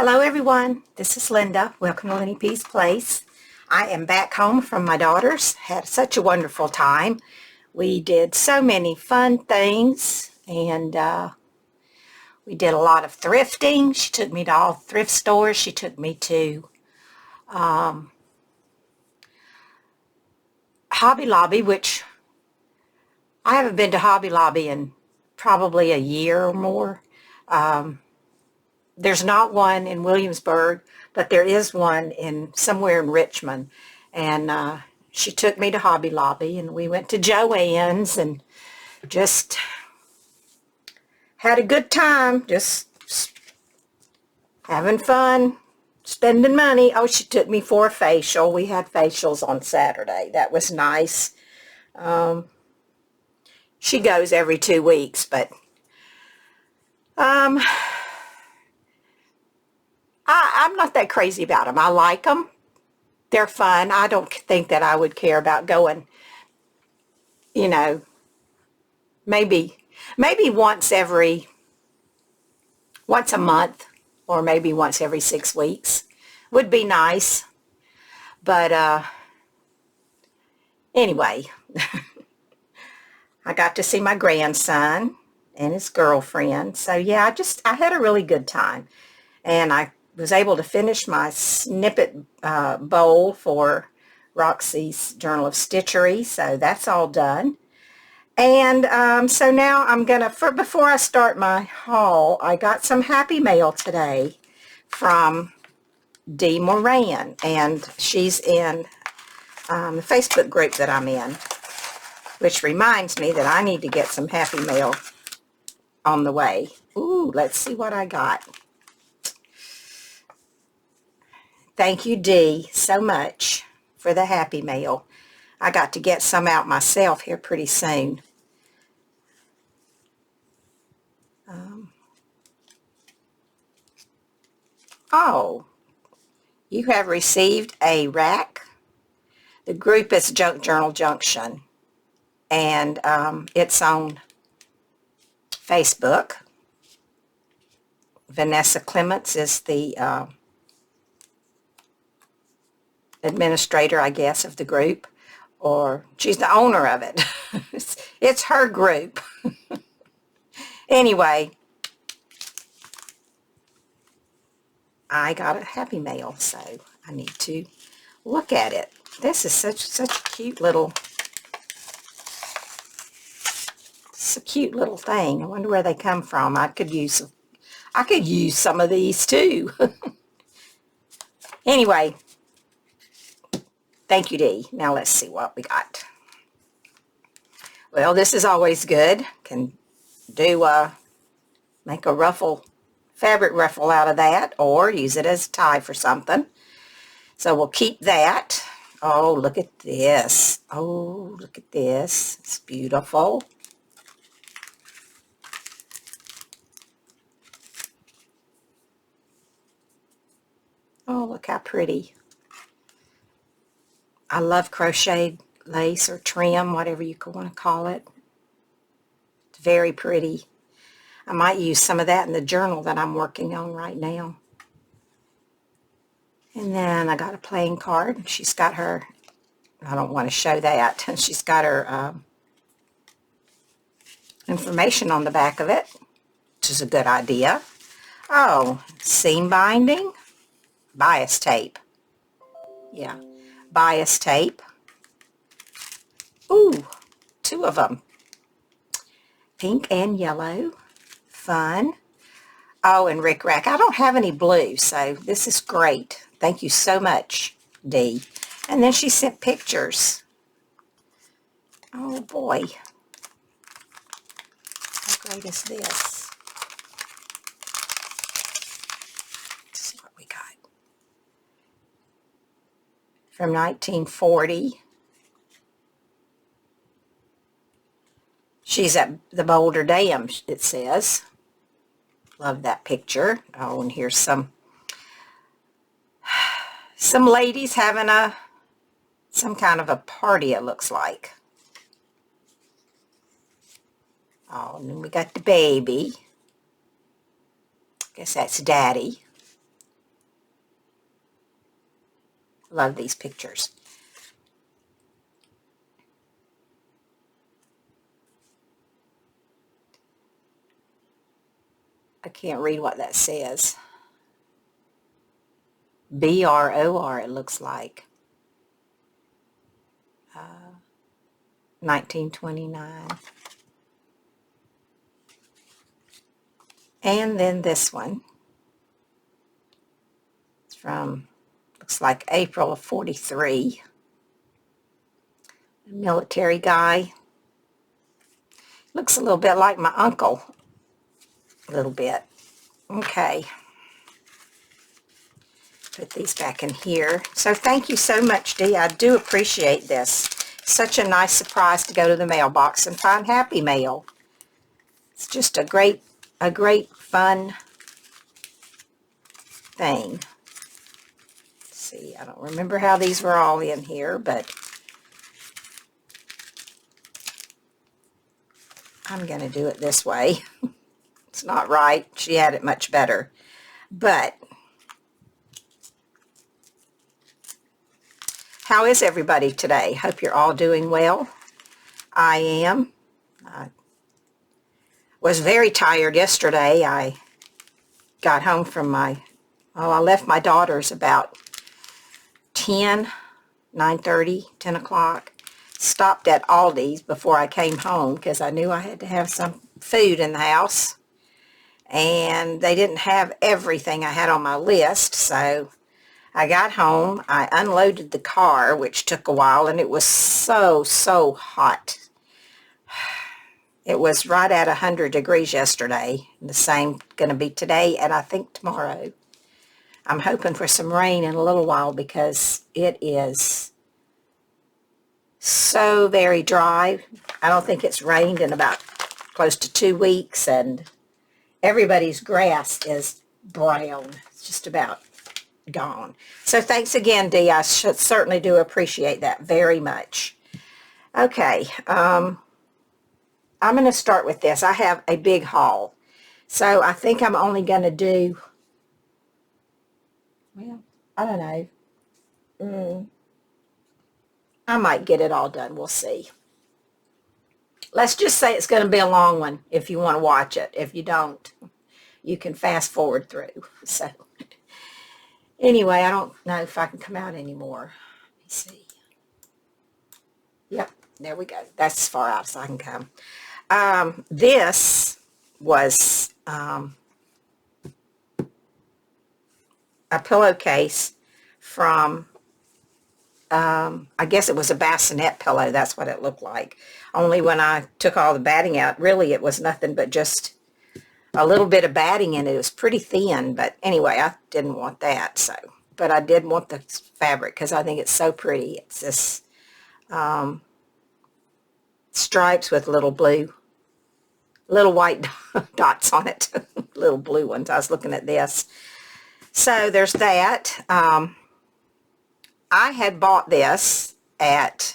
Hello everyone, this is Linda. Welcome to Lenny P's Place. I am back home from my daughter's. Had such a wonderful time. We did so many fun things and we did a lot of thrifting. She took me to all thrift stores. She took me to Hobby Lobby, which I haven't been to Hobby Lobby in probably a year or more. There's not one in Williamsburg, but there is one in somewhere in Richmond. And she took me to Hobby Lobby, and we went to Joann's and just had a good time, just having fun, spending money. Oh, she took me for a facial. We had facials on Saturday. That was nice. She goes every 2 weeks, but I'm not that crazy about them. I like them. They're fun. I don't think that I would care about going, you know, maybe once a month, or maybe once every 6 weeks would be nice. But anyway, I got to see my grandson and his girlfriend. So yeah, I had a really good time. And I was able to finish my snippet bowl for Roxy's Journal of Stitchery. So that's all done. And so now I'm going to, before I start my haul, I got some Happy Mail today from Dee Moran. And she's in the Facebook group that I'm in, which reminds me that I need to get some Happy Mail on the way. Ooh, let's see what I got. Thank you, Dee, so much for the Happy Mail. I got to get some out myself here pretty soon. Oh, you have received a rack. The group is Junk Journal Junction, and it's on Facebook. Vanessa Clements is the administrator, I guess, of the group, or she's the owner of it. It's her group. Anyway, I got a Happy Mail, so I need to look at it. This is such a cute little, it's a cute little thing. I wonder where they come from. I could use some of these too. Anyway, thank you, Dee. Now let's see what we got. Well, this is always good. Can do make a fabric ruffle out of that, or use it as a tie for something. So we'll keep that. Oh, look at this. Oh, look at this. It's beautiful. Oh, look how pretty. I love crocheted lace or trim, whatever you want to call it. It's very pretty. I might use some of that in the journal that I'm working on right now. And then I got a playing card. She's got her, I don't want to show that. She's got her information on the back of it, which is a good idea. Oh, seam binding, bias tape. Yeah, bias tape. Ooh, 2 of them. Pink and yellow. Fun. Oh, and Rick Rack. I don't have any blue, so this is great. Thank you so much, Dee. And then she sent pictures. Oh, boy. How great is this? Let's see what we got. From 1940. She's at the Boulder Dam, it says. Love that picture. Oh, and here's some ladies having some kind of a party, it looks like. Oh, and then we got the baby. Guess that's Daddy. Love these pictures. I can't read what that says. BROR, it looks like. 1929. And then this one. It's from, looks like April of 43. A military guy. Looks a little bit like my uncle. A little bit. Okay. Put these back in here. So thank you so much, Dee. I do appreciate this. Such a nice surprise to go to the mailbox and find Happy Mail. It's just a great fun thing. Let's see, I don't remember how these were all in here, but I'm going to do it this way. It's not right. She had it much better. But how is everybody today? Hope you're all doing well. I am. I was very tired yesterday. I got home from I left my daughters about 9:30, 10 o'clock. Stopped at Aldi's before I came home because I knew I had to have some food in the house. And they didn't have everything I had on my list, so I got home. I unloaded the car, which took a while, and it was so hot. It was right at 100 degrees yesterday. The same going to be today and I think tomorrow. I'm hoping for some rain in a little while because it is so very dry. I don't think it's rained in about close to 2 weeks, and everybody's grass is brown. It's just about gone. So thanks again, Dee. I certainly do appreciate that very much. Okay, I'm going to start with this. I have a big haul. So I think I'm only going to do, well, I don't know. I might get it all done. We'll see. Let's just say it's going to be a long one if you want to watch it. If you don't, you can fast forward through. So anyway, I don't know if I can come out anymore. Let me see. Yep, there we go. That's as far out as I can come. This was a pillowcase from, I guess it was a bassinet pillow. That's what it looked like. Only when I took all the batting out, really it was nothing but just a little bit of batting in it. It was pretty thin, but anyway, I didn't want that. So, but I did want the fabric because I think it's so pretty. It's this stripes with little white dots on it, little blue ones. I was looking at this. So there's that. I had bought this at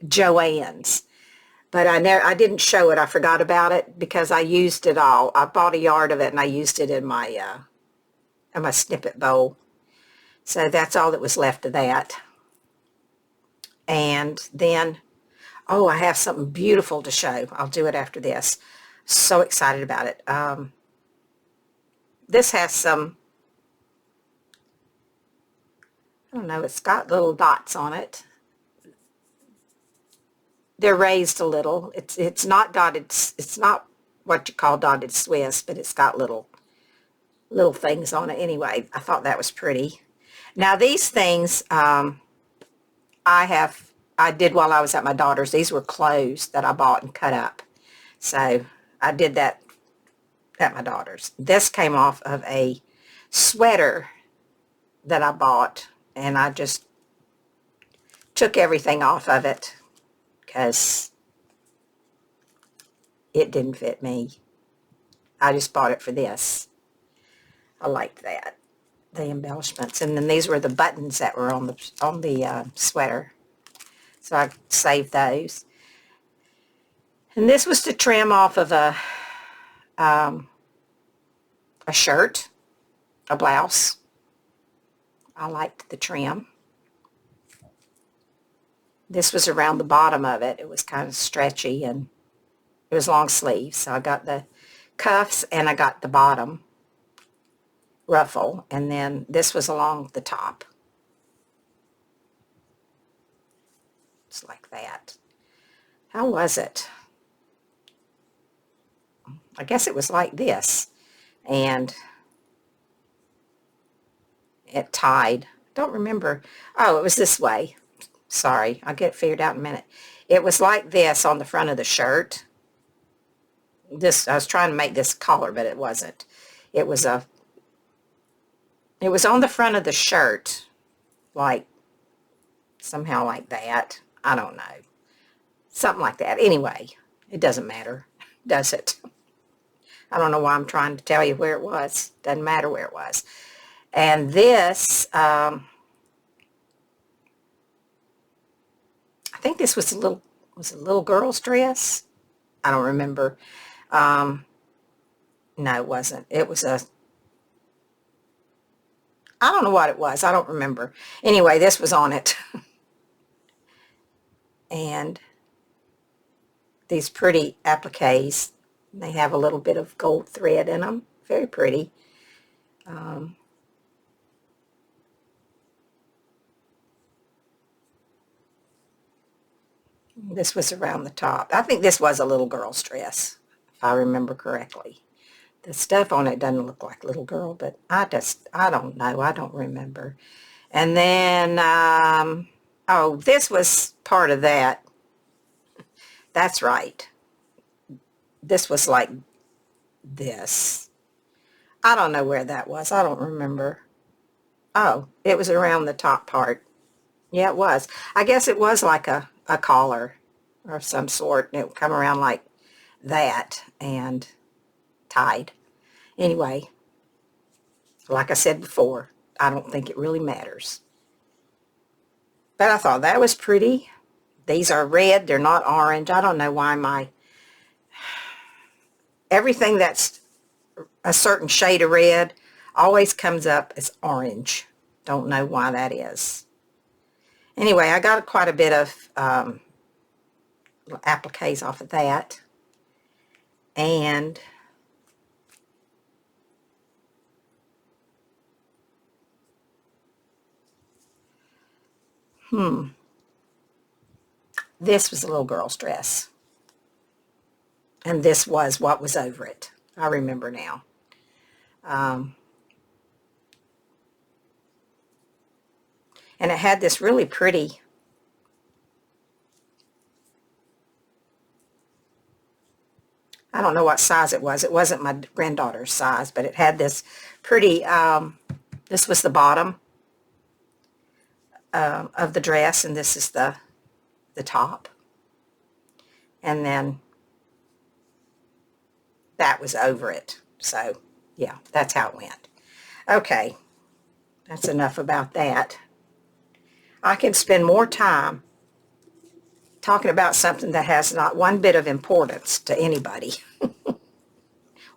Joann's, but I didn't show it. I forgot about it because I used it all. I bought a yard of it and I used it in my snippet bowl. So that's all that was left of that. And then, oh, I have something beautiful to show. I'll do it after this. So excited about it. This has some, I don't know, it's got little dots on it. They're raised a little. It's not dotted, it's not what you call dotted Swiss, but it's got little things on it. Anyway, I thought that was pretty. Now these things I did while I was at my daughter's. These were clothes that I bought and cut up. So I did that at my daughter's. This came off of a sweater that I bought, and I just took everything off of it because it didn't fit me. I just bought it for this. I liked that, the embellishments. And then these were the buttons that were on the sweater. So I saved those. And this was to trim off of a shirt, a blouse. I liked the trim. This was around the bottom of it. It was kind of stretchy, and it was long sleeves. So I got the cuffs and I got the bottom ruffle, and then this was along the top. It's like that. How was it? I guess it was like this, and it tied. Don't remember. Oh, it was this way. Sorry, I'll get it figured out in a minute. It was like this on the front of the shirt. This, I was trying to make this collar, but it wasn't. It was on the front of the shirt, like somehow like that. I don't know. Something like that. Anyway, it doesn't matter, does it? I don't know why I'm trying to tell you where it was. Doesn't matter where it was. And this, I think this was a little girl's dress. I don't remember. No, it wasn't. It was I don't know what it was. I don't remember. Anyway, this was on it. And these pretty appliques. They have a little bit of gold thread in them. Very pretty. This was around the top. I think this was a little girl's dress, if I remember correctly. The stuff on it doesn't look like little girl, but I don't know. I don't remember. And then, oh, this was part of that. That's right. This was like this. I don't know where that was. I don't remember. Oh, it was around the top part. Yeah, it was. I guess it was like a collar or some sort. It would come around like that and tied. Anyway, like I said before, I don't think it really matters. But I thought that was pretty. These are red. They're not orange. I don't know why everything that's a certain shade of red always comes up as orange. Don't know why that is. Anyway, I got quite a bit of appliques off of that. And this was a little girl's dress. And this was what was over it. I remember now. And it had this really pretty, I don't know what size it was. It wasn't my granddaughter's size, but it had this pretty, this was the bottom of the dress, and this is the top. And then that was over it. So, yeah, that's how it went. Okay, that's enough about that. I can spend more time talking about something that has not one bit of importance to anybody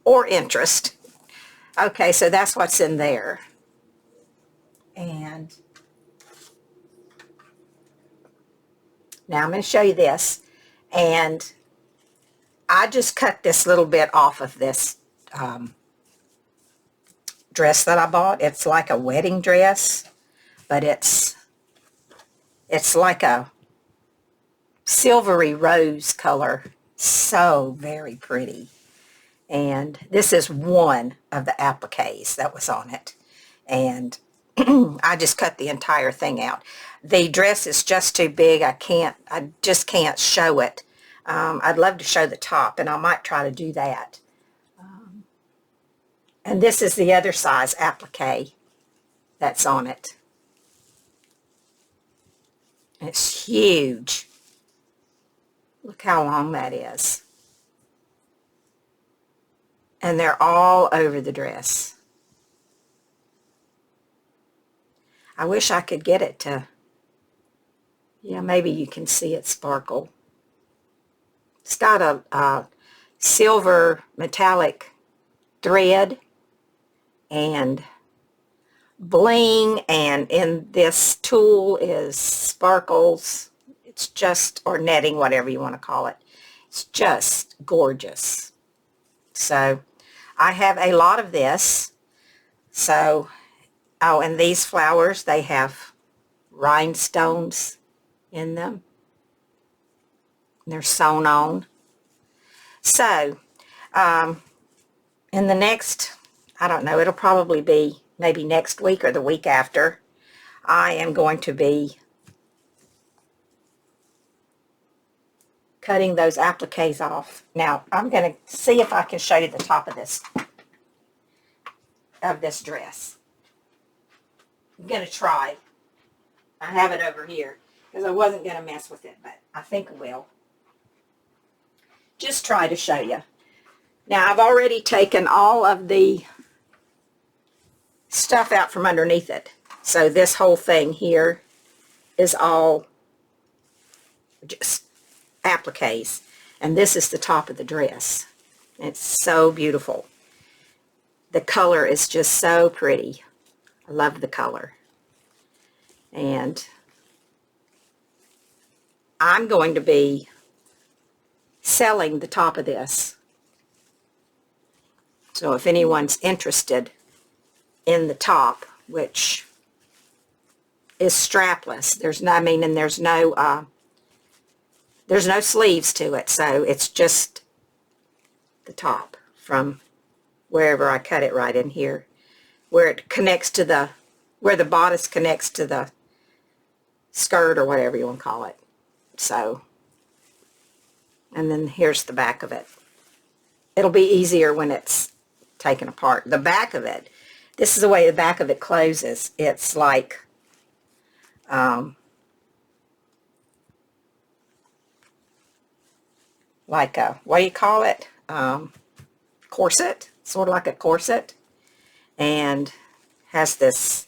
or interest. Okay, so that's what's in there. And now I'm going to show you this. And I just cut this little bit off of this dress that I bought. It's like a wedding dress, but it's like a silvery rose color. So very pretty. And this is one of the appliques that was on it. And I just cut the entire thing out. The dress is just too big. I just can't show it. I'd love to show the top, and I might try to do that. And this is the other size applique that's on it. It's huge. Look how long that is. And they're all over the dress. I wish I could get it to, yeah, maybe you can see it sparkle. It's got a silver metallic thread, and bling, and in this tulle is sparkles. It's just, or netting, whatever you want to call it. It's just gorgeous. So I have a lot of this. So, oh, and these flowers, they have rhinestones in them. They're sewn on. So, in the next, I don't know, it'll probably be maybe next week or the week after, I am going to be cutting those appliques off. Now, I'm going to see if I can show you the top of this dress. I'm going to try. I have it over here because I wasn't going to mess with it, but I think I will. Just try to show you. Now, I've already taken all of the stuff out from underneath it. So this whole thing here is all just appliques. And this is the top of the dress. It's so beautiful. The color is just so pretty. I love the color. And I'm going to be selling the top of this. So if anyone's interested in the top, which is strapless, there's no, I mean, and there's no sleeves to it, so it's just the top from wherever I cut it right in here, where it connects to the, where the bodice connects to the skirt or whatever you want to call it. So, and then here's the back of it. It'll be easier when it's taken apart. The back of it, this is the way the back of it closes. It's like, a, what do you call it? Corset, sort of like a corset, and has this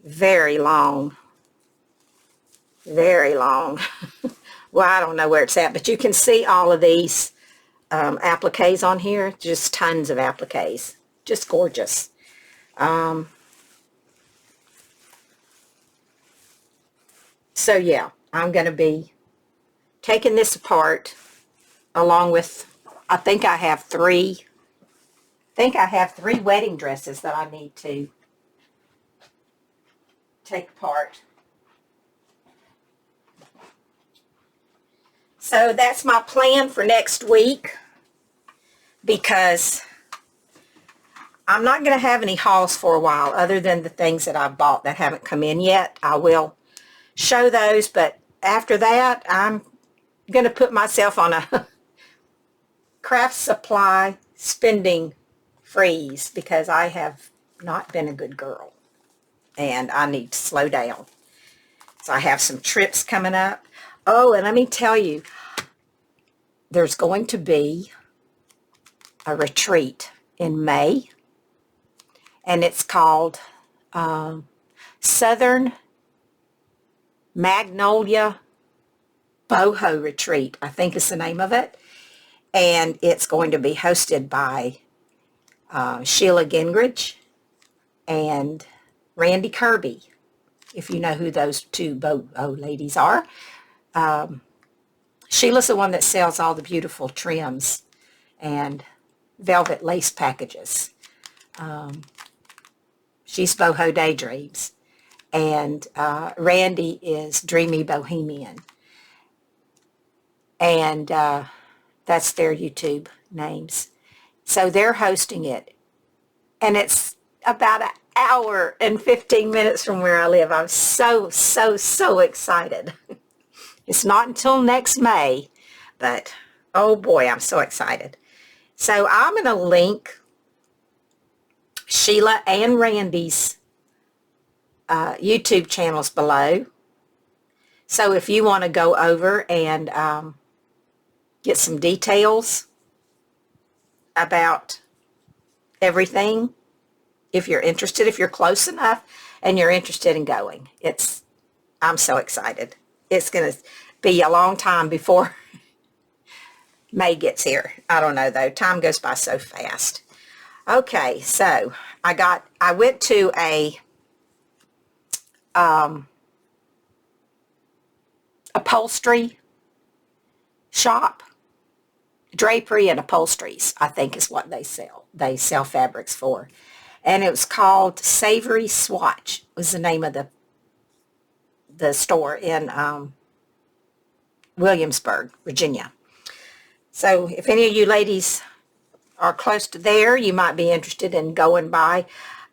very long, well, I don't know where it's at, but you can see all of these appliques on here, just tons of appliques, just gorgeous. So yeah, I'm going to be taking this apart along with, I think I have three wedding dresses that I need to take apart. So that's my plan for next week, because I'm not going to have any hauls for a while other than the things that I bought that haven't come in yet. I will show those, but after that, I'm going to put myself on a craft supply spending freeze, because I have not been a good girl and I need to slow down. So I have some trips coming up. Oh, and let me tell you, there's going to be a retreat in May, and it's called Southern Magnolia Boho Retreat, I think is the name of it. And it's going to be hosted by Sheila Gingrich and Randy Kirby, if you know who those two Boho ladies are. Sheila's the one that sells all the beautiful trims and velvet lace packages. She's Boho Daydreams. And Randy is Dreamy Bohemian. And that's their YouTube names. So they're hosting it. And it's about an hour and 15 minutes from where I live. I'm so excited. It's not until next May, but oh boy, I'm so excited. So I'm going to link Sheila and Randy's YouTube channels below. So if you want to go over and get some details about everything, if you're interested, if you're close enough and you're interested in going, I'm so excited. It's going to be a long time before May gets here. I don't know though. Time goes by so fast. Okay, so I went to a upholstery shop. Drapery and upholsteries, I think, is what they sell. They sell fabrics for. And it was called Savory Swatch was the name of the store in Williamsburg, Virginia. So if any of you ladies are close to there, you might be interested in going by.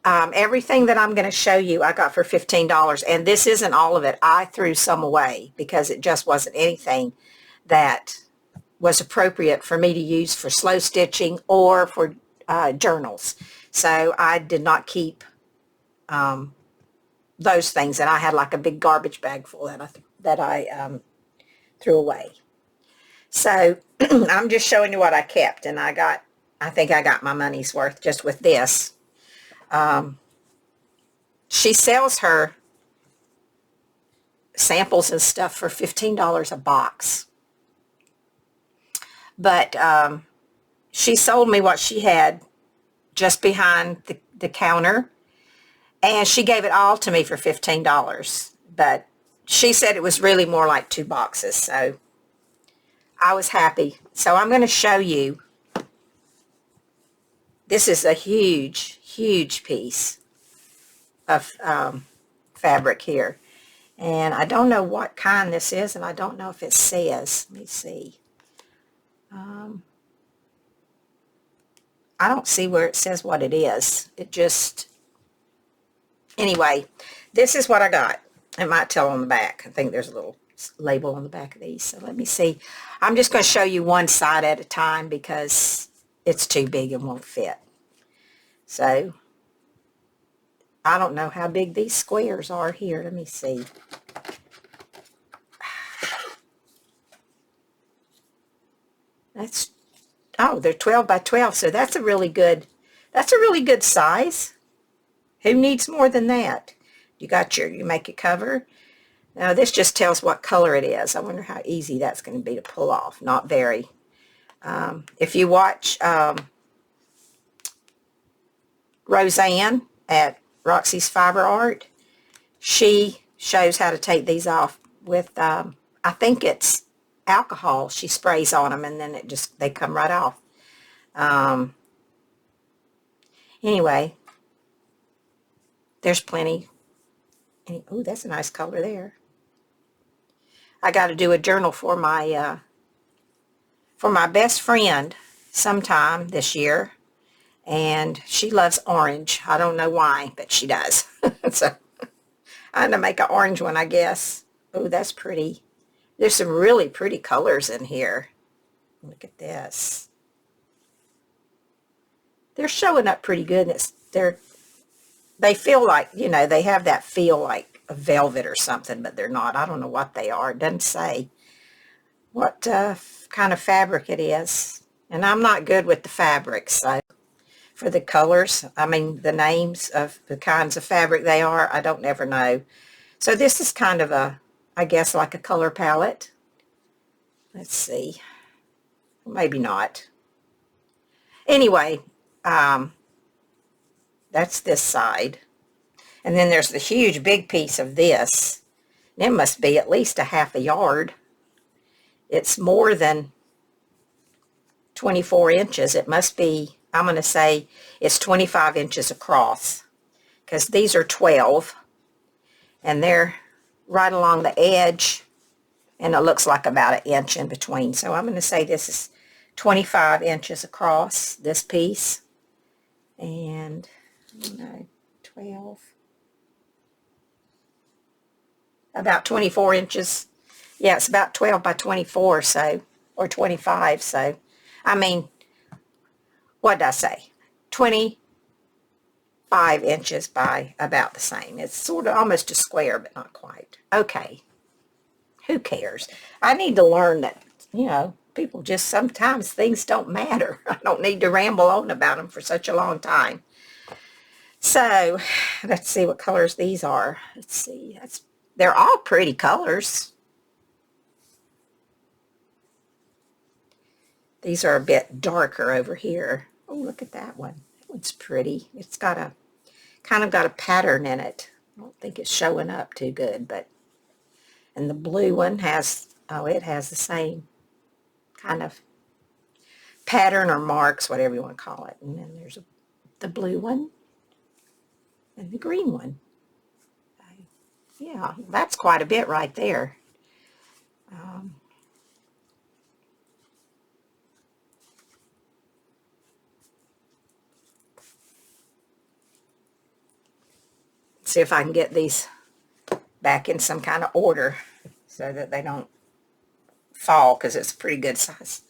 Everything that I'm going to show you, I got for $15. And this isn't all of it. I threw some away because it just wasn't anything that was appropriate for me to use for slow stitching or for journals. So I did not keep those things, and I had like a big garbage bag full that I threw away. So I'm just showing you what I kept, and I think I got my money's worth just with this. She sells her samples and stuff for $15 a box. But she sold me what she had just behind the counter, and she gave it all to me for $15. But she said it was really more like 2 boxes, so I was happy. So I'm going to show you. This is a huge, huge piece of fabric here. And I don't know what kind this is, and I don't know if it says. Let me see. I don't see where it says what it is. It just, anyway, this is what I got. It might tell on the back. I think there's a little label on the back of these. So let me see. I'm just going to show you one side at a time because it's too big and won't fit. So I don't know how big these squares are here. Let me see. Oh, they're 12 by 12, so that's a really good size. Who needs more than that? You make it cover. Now this just tells what color it is. I wonder how easy that's going to be to pull off. Not very. If you watch Roseanne at Roxy's Fiber Art, she shows how to take these off with, I think it's alcohol she sprays on them, and then they come right off. Anyway, there's plenty. Oh, that's a nice color there. I got to do a journal for my best friend sometime this year, and she loves orange. I don't know why, but she does. So I'm gonna make an orange one, I guess. Oh, that's pretty. There's some really pretty colors in here. Look at this. They're showing up pretty good. They feel like, they have that feel like a velvet or something, but they're not. I don't know what they are. It doesn't say what kind of fabric it is. And I'm not good with the fabrics, so for the colors, I mean the names of the kinds of fabric they are, I don't ever know. So this is kind of I guess like a color palette. Let's see. Maybe not. Anyway, that's this side. And then there's the huge big piece of this. It must be at least a half a yard. It's more than 24 inches. It must be, I'm going to say it's 25 inches across, because these are 12 and they're right along the edge, and it looks like about an inch in between. So I'm going to say this is 25 inches across, this piece, and I don't know, 12, about 24 inches. Yeah, it's about 12 by 24, so, or 25, so, I mean, what did I say? 25 inches by about the same. It's sort of almost a square, but not quite. Okay. Who cares? I need to learn that, people just, sometimes things don't matter. I don't need to ramble on about them for such a long time. So, let's see what colors these are. Let's see. They're all pretty colors. These are a bit darker over here. Oh, look at that one. one's pretty. It's got a kind of got a pattern in it. I don't think it's showing up too good, but and the blue one has, oh, it has the same kind of pattern or marks, whatever you want to call it. And then there's the blue one and the green one. Yeah, that's quite a bit right there. See if I can get these back in some kind of order so that they don't fall, because it's a pretty good size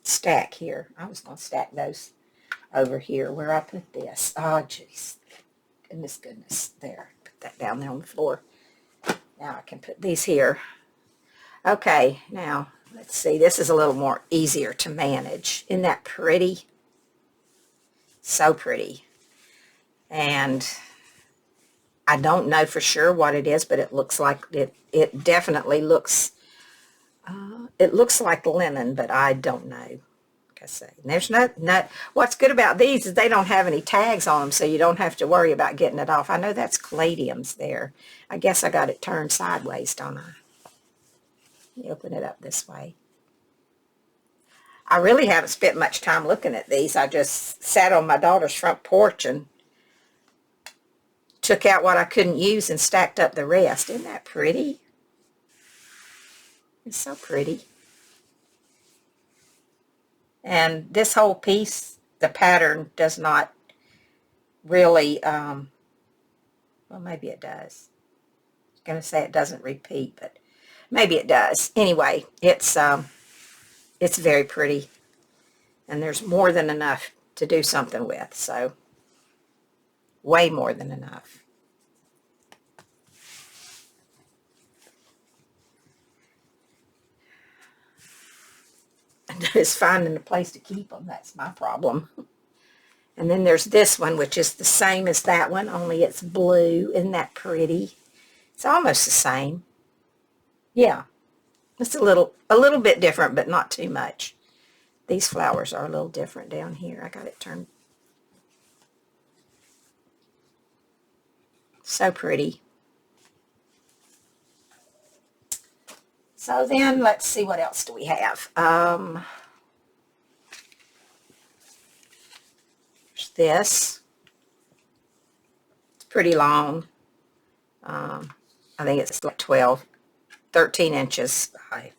stack here. I was going to stack those over here where I put this. Oh, jeez. Goodness. There. Put that down there on the floor. Now I can put these here. Okay, now let's see. This is a little more easier to manage. Isn't that pretty? So pretty. And I don't know for sure what it is, but it looks like it definitely looks it looks like linen, but I don't know. Like I say, and there's no what's good about these is they don't have any tags on them, so you don't have to worry about getting it off. I know that's caladiums there. I guess I got it turned sideways, don't I? Let me open it up this way. I really haven't spent much time looking at these. I just sat on my daughter's front porch and took out what I couldn't use and stacked up the rest. Isn't that pretty? It's so pretty. And this whole piece, the pattern does not really, well, maybe it does. I was going to say it doesn't repeat, but maybe it does. Anyway, it's very pretty. And there's more than enough to do something with, so way more than enough. Is finding a place to keep them. That's my problem. And then there's this one, which is the same as that one, only it's blue. Isn't that pretty? It's almost the same. Yeah, it's a little bit different, but not too much. These flowers are a little different down here. I got it turned. So pretty. So then, let's see, what else do we have? There's this. It's pretty long. I think it's like 13 inches high.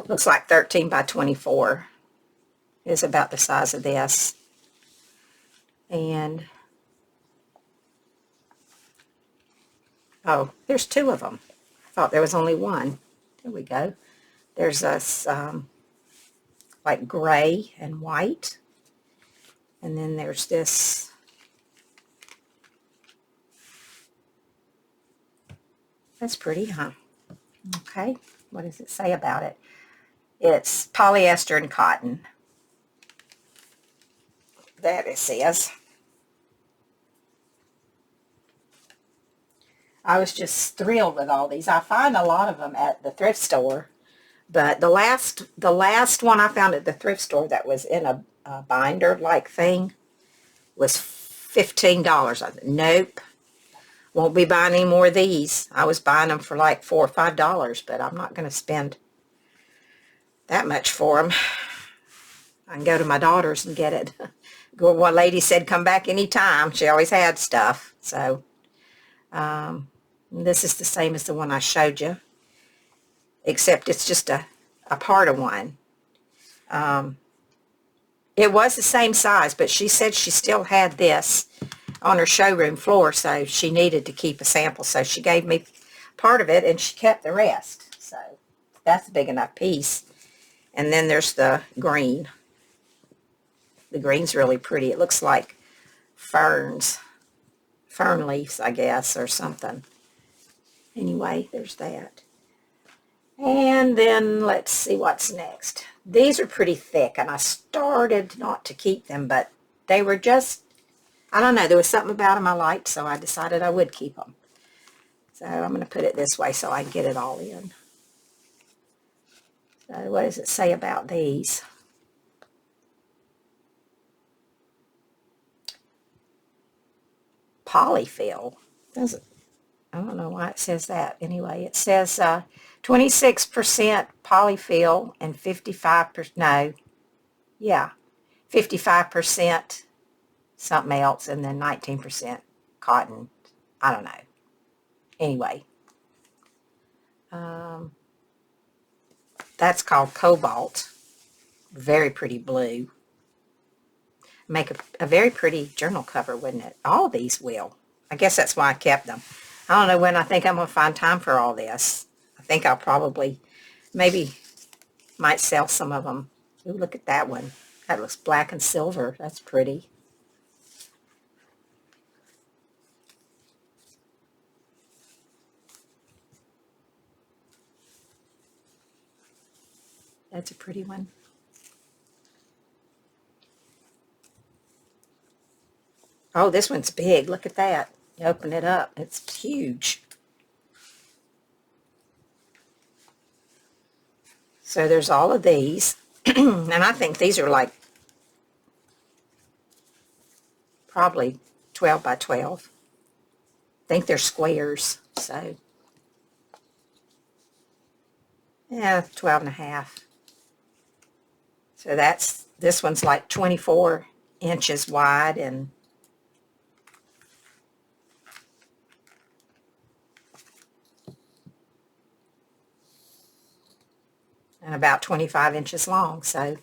Looks like 13 by 24. It's about the size of this. And oh, there's two of them. I thought there was only one. There we go. There's this like gray and white. And then there's this that's pretty, huh? Okay. What does it say about it? It's polyester and cotton. That it says. I was just thrilled with all these. I find a lot of them at the thrift store, but the last one I found at the thrift store that was in a binder-like thing was $15. I said, nope, won't be buying any more of these. I was buying them for like $4 or $5, but I'm not going to spend that much for them. I can go to my daughter's and get it. One lady said, come back anytime. She always had stuff. So, this is the same as the one I showed you, except it's just a part of one. It was the same size, but she said she still had this on her showroom floor, so she needed to keep a sample. So she gave me part of it, and she kept the rest. So that's a big enough piece. And then there's the green. The green's really pretty. It looks like fern leaves, I guess, or something. Anyway, there's that. And then let's see what's next. These are pretty thick, and I started not to keep them, but they were just, I don't know, there was something about them I liked, so I decided I would keep them. So I'm going to put it this way so I can get it all in. So what does it say about these? Polyfill. Doesn't, I don't know why it says that. Anyway, it says 26% polyfill and 55%, no, yeah, 55% something else, and then 19% cotton. I don't know. Anyway, that's called Cobalt. Very pretty blue. Make a very pretty journal cover, wouldn't it? All these will. I guess that's why I kept them. I don't know when I think I'm going to find time for all this. I think I'll probably, maybe, might sell some of them. Ooh, look at that one. That looks black and silver. That's pretty. That's a pretty one. Oh, this one's big. Look at that. You open it up. It's huge. So there's all of these. And I think these are like probably 12 by 12. I think they're squares. So, yeah, 12 and a half. So this one's like 24 inches wide and about 25 inches long. So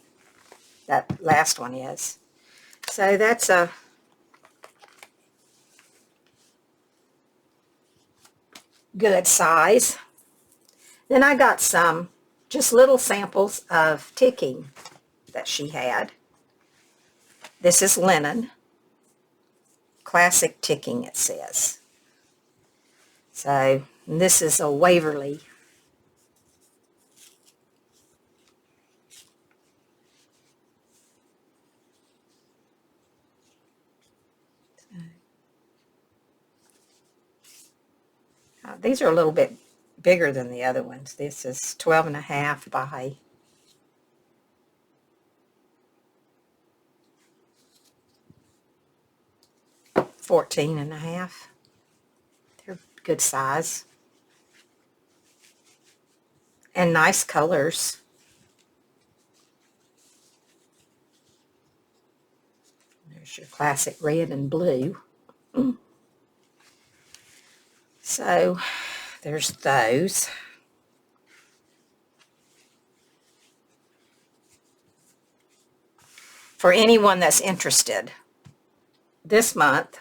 that last one is. So that's a good size. Then I got some just little samples of ticking that she had. This is linen. Classic ticking, it says. So this is a Waverly. These are a little bit bigger than the other ones. This is 12 and a half by 14 and a half. They're good size. And nice colors. There's your classic red and blue. So there's those. For anyone that's interested, this month,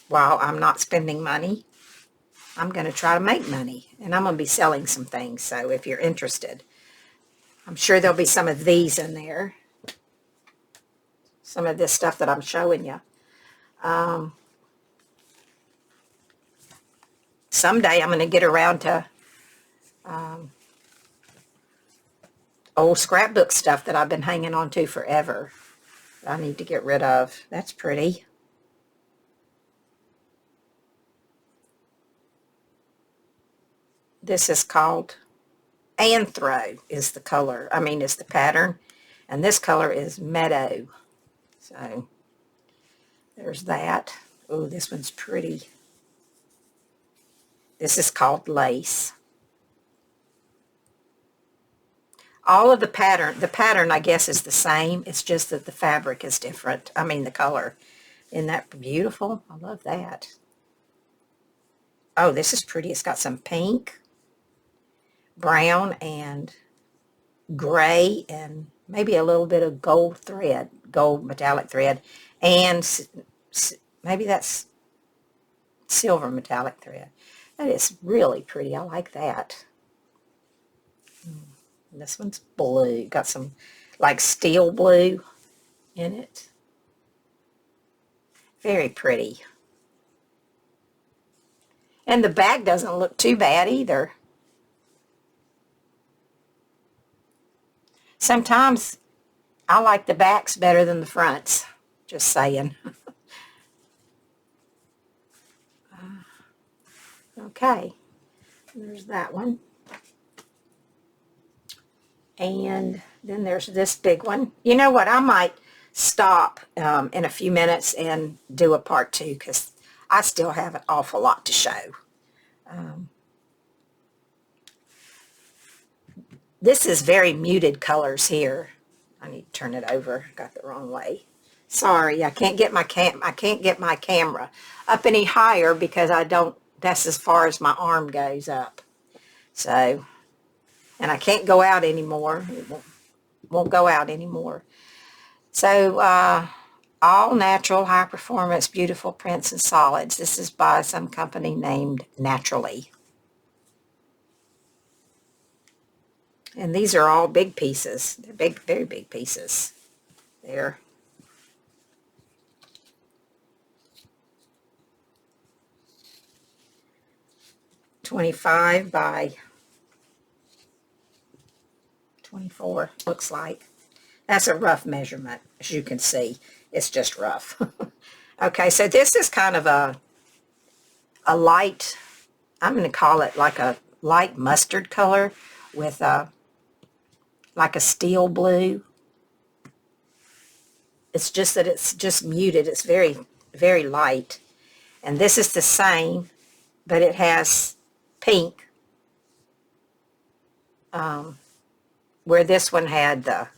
while I'm not spending money, I'm going to try to make money. And I'm going to be selling some things. So if you're interested, I'm sure there'll be some of these in there. Some of this stuff that I'm showing you. Someday I'm going to get around to old scrapbook stuff that I've been hanging on to forever. I need to get rid of. That's pretty. This is called Anthro is the color. I mean, is the pattern. And this color is Meadow. So there's that. Oh, this one's pretty. This is called Lace. All of the pattern I guess is the same. It's just that the fabric is different. I mean the color. Isn't that beautiful? I love that. Oh, this is pretty. It's got some pink, brown, and gray, and maybe a little bit of gold thread, gold metallic thread, and maybe that's silver metallic thread. That is really pretty. I like that. This one's blue. Got some like steel blue in it. Very pretty. And the back doesn't look too bad either. Sometimes I like the backs better than the fronts. Just saying. Okay. There's that one. And then there's this big one. You know what? I might stop in a few minutes and do a part two because I still have an awful lot to show. This is very muted colors here. I need to turn it over. Got the wrong way. Sorry, I can't get my camera up any higher because I don't. That's as far as my arm goes up. So, and I can't go out anymore. It won't go out anymore. So, all natural, high performance, beautiful prints and solids. This is by some company named Naturally. And these are all big pieces. They're big, very big pieces. They're 25 by 24, looks like. That's a rough measurement, as you can see. It's just rough. Okay, so this is kind of a light, I'm going to call it like a light mustard color with like a steel blue. It's just that it's just muted. It's very, very light. And this is the same, but it has pink, where this one had the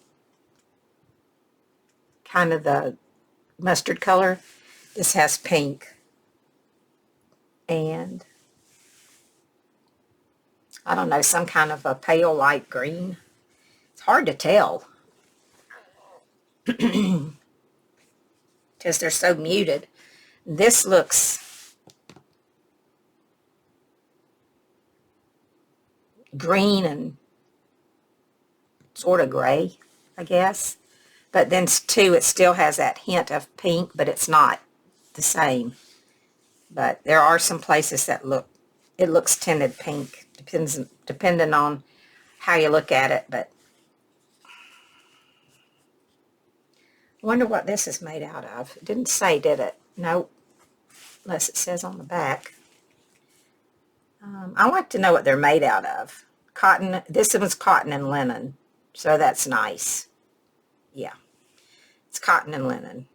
kind of the mustard color. This has pink. And I don't know, some kind of a pale light green. It's hard to tell because they're so muted. This looks green and sort of gray, I guess. But then too, it still has that hint of pink, but it's not the same. But there are some places that it looks tinted pink, depending on how you look at it. But I wonder what this is made out of. It didn't say, did it? Nope, unless it says on the back. I like to know what they're made out of. Cotton, this one's cotton and linen, so that's nice. Yeah, it's cotton and linen.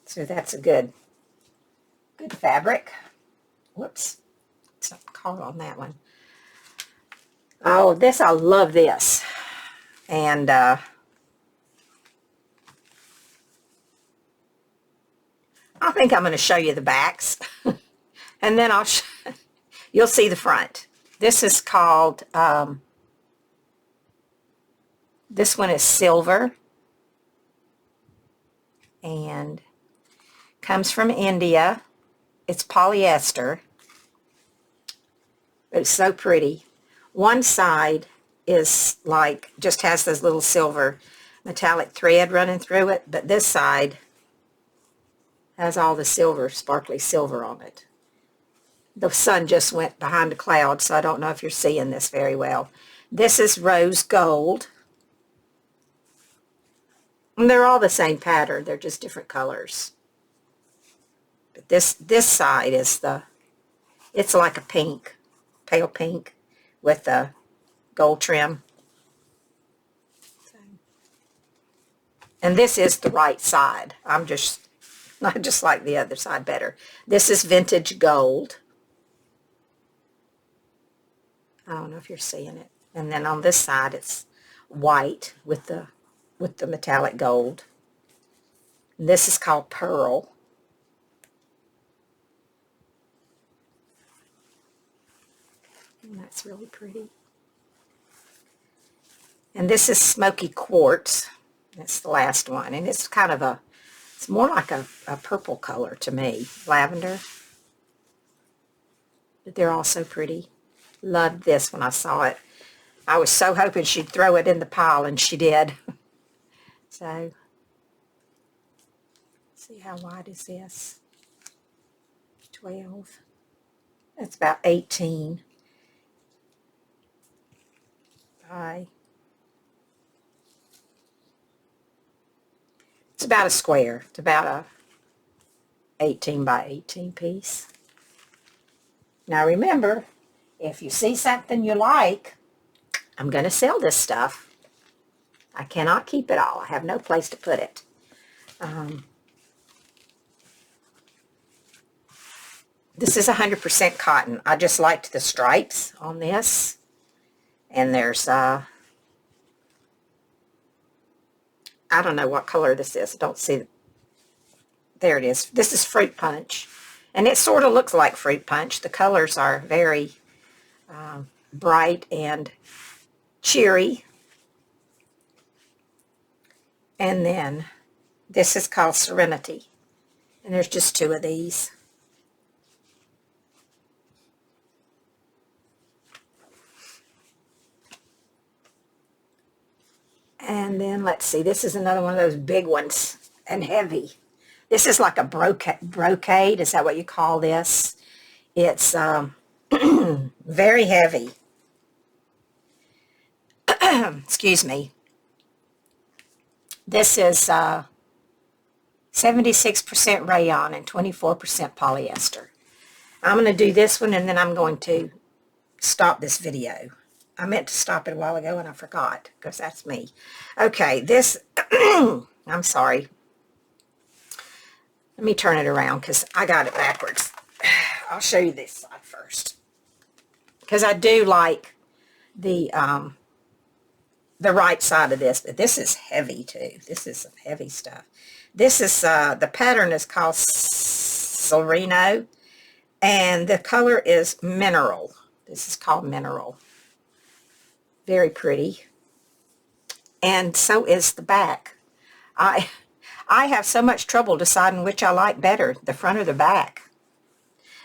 So that's a good fabric. Whoops, something caught on that one. Oh, this, I love this. And I think I'm going to show you the backs. And then you'll see the front. This is called, this one is silver. And comes from India. It's polyester. But it's so pretty. One side is like, just has this little silver metallic thread running through it. But this side has all the silver, sparkly silver on it. The sun just went behind a cloud, so I don't know if you're seeing this very well. This is rose gold. And they're all the same pattern. They're just different colors. But this side is it's like a pink, pale pink with the gold trim. And this is the right side. I just like the other side better. This is vintage gold. I don't know if you're seeing it. And then on this side it's white with the metallic gold. And this is called pearl. And that's really pretty. And this is smoky quartz. That's the last one. And it's kind of it's more like a purple color to me. Lavender. But they're all so pretty. Loved this when I saw it. I was so hoping she'd throw it in the pile, and she did. So, see how wide is this? 12. That's about 18 by, it's about a square. It's about a 18 by 18 piece. Now remember, if you see something you like, I'm going to sell this stuff. I cannot keep it all. I have no place to put it. This is 100% cotton. I just liked the stripes on this. And there's, I don't know what color this is. I don't see. There it is. This is Fruit Punch. And it sort of looks like Fruit Punch. The colors are very bright and cheery. And then this is called Serenity. And there's just 2 of these. And then let's see, this is another one of those big ones and heavy. This is like a brocade. Is that what you call this? It's very heavy. Excuse me. This is 76% rayon and 24% polyester. I'm going to do this one and then I'm going to stop this video. I meant to stop it a while ago and I forgot because that's me. Okay, this, I'm sorry. Let me turn it around because I got it backwards. I'll show you this side first. Because I do like the right side of this, but this is heavy too. This is some heavy stuff. This is, the pattern is called Sereno, and the color is Mineral. This is called Mineral. Very pretty. And so is the back. I have so much trouble deciding which I like better, the front or the back.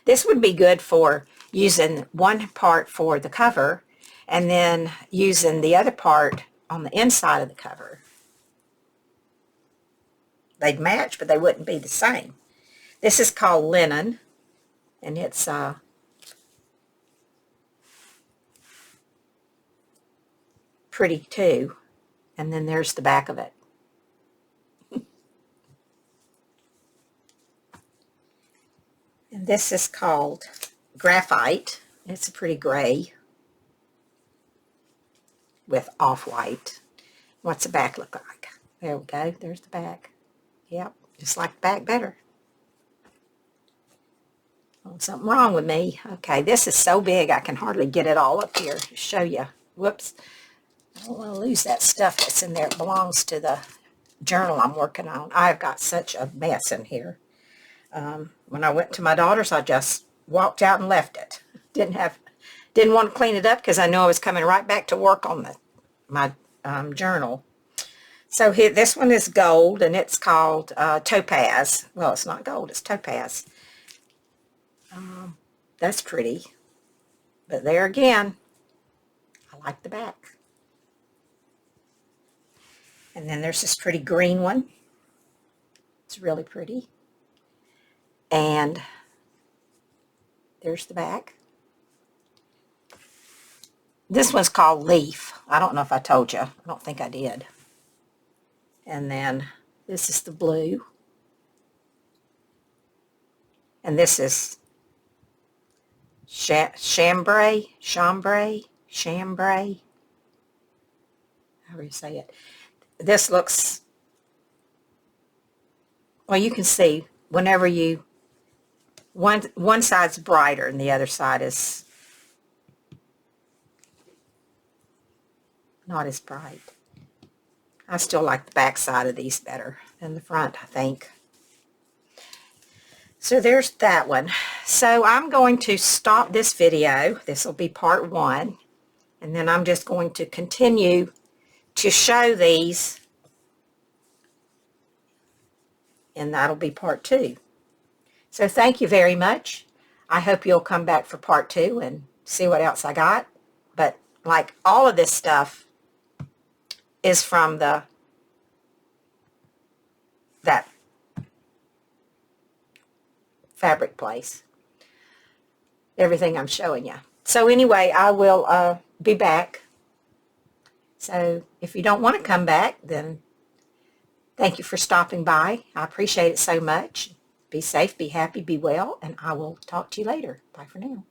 This would be good for using one part for the cover and then using the other part on the inside of the cover. They'd match, but they wouldn't be the same. This is called Linen, and it's pretty too. And then there's the back of it. And this is called Graphite. It's a pretty gray with off-white. What's the back look like? There we go. There's the back. Yep, just like the back better. Oh, something wrong with me. Okay, this is so big I can hardly get it all up here to show you. Whoops. I don't want to lose that stuff that's in there. It belongs to the journal I'm working on. I've got such a mess in here. When I went to my daughter's, I just walked out and left it. Didn't want to clean it up because I knew I was coming right back to work on my journal. So here, this one is gold, and it's called Topaz. Well, it's not gold, it's Topaz. That's pretty. But there again, I like the back. And then there's this pretty green one. It's really pretty. And there's the back. This one's called Leaf. I don't know if I told you. I don't think I did. And then this is the blue. And this is chambray, however you say it. This looks, well, you can see whenever you, one side's brighter and the other side is not as bright. I still like the back side of these better than the front, I think. So there's that one. So I'm going to stop this video. This will be part 1. And then I'm just going to continue to show these. And that'll be part 2. So thank you very much. I hope you'll come back for part 2 and see what else I got. But like all of this stuff is from that fabric place. Everything I'm showing you. So anyway, I will be back. So if you don't want to come back, then thank you for stopping by. I appreciate it so much. Be safe, be happy, be well, and I will talk to you later. Bye for now.